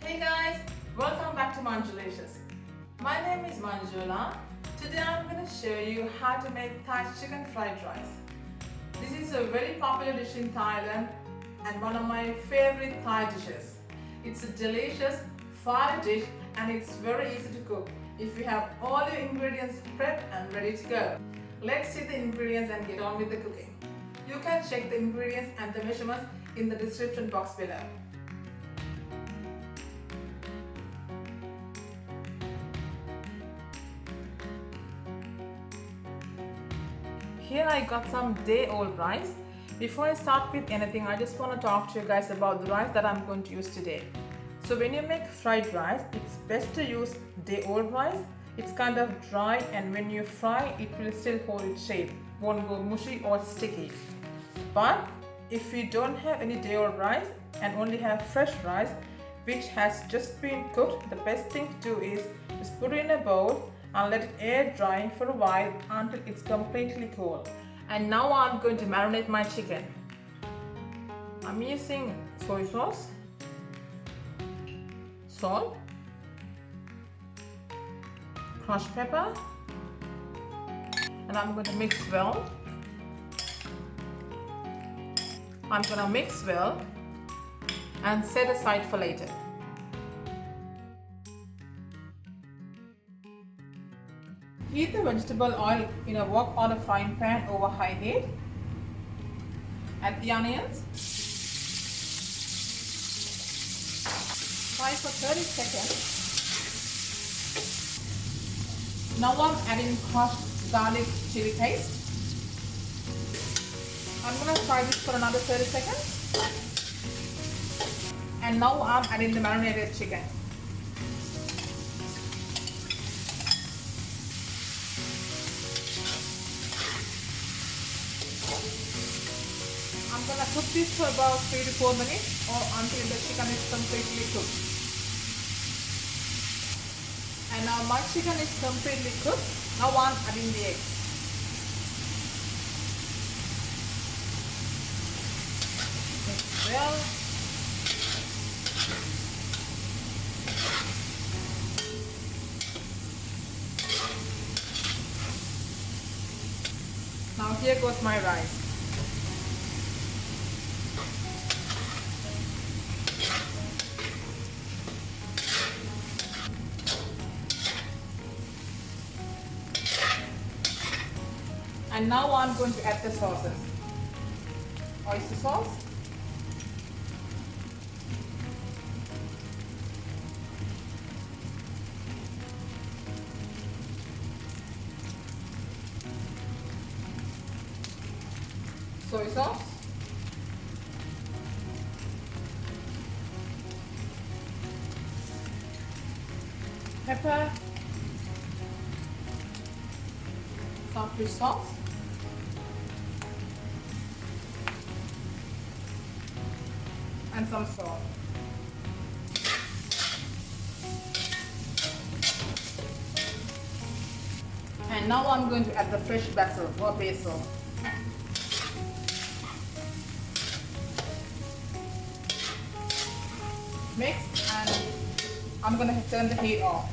Hey guys, welcome back to Manjulicious. My name is Manjula. Today I'm going to show you how to make Thai chicken fried rice. This is a very popular dish in Thailand and one of my favorite Thai dishes. It's a delicious fried dish and it's very easy to cook if you have all your ingredients prepped and ready to go. Let's see the ingredients and get on with the cooking. You can check the ingredients and the measurements in the description box below. Here I got some day-old rice. Before I start with anything, I just want to talk to you guys about the rice that I'm going to use today. So when you make fried rice, it's best to use day-old rice. It's kind of dry and when you fry, it will still hold its shape, won't go mushy or sticky. But if you don't have any day-old rice and only have fresh rice, which has just been cooked, the best thing to do is just put it in a bowl and let it air dry for a while until it's completely cool. And now I'm going to marinate my chicken. I'm using soy sauce, salt, crushed pepper, and I'm going to mix well. I'm going to mix well and set aside for later. Heat the vegetable oil in a wok or a frying pan over high heat. Add the onions. Fry for 30 seconds. Now I'm adding crushed garlic chili paste. I'm going to fry this for another 30 seconds. And now I'm adding the marinated chicken. I'm going to cook this for about 3 to 4 minutes or until the chicken is completely cooked. And now my chicken is completely cooked. Now I'm adding the eggs. Mix well. Now here goes my rice. And now I'm going to add the sauces. Oyster sauce, soy sauce, pepper, some fish sauce, and some salt. And now I'm going to add the fresh basil or basil. Mix and I'm going to turn the heat off.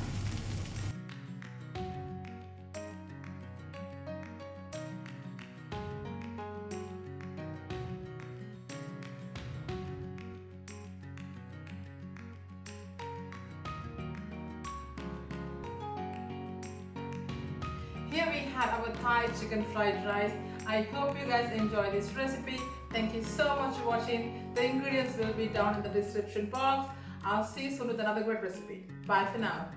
Here we have our Thai chicken fried rice. I hope you guys enjoy this recipe. Thank you so much for watching. The ingredients will be down in the description box. I'll see you soon with another great recipe. Bye for now.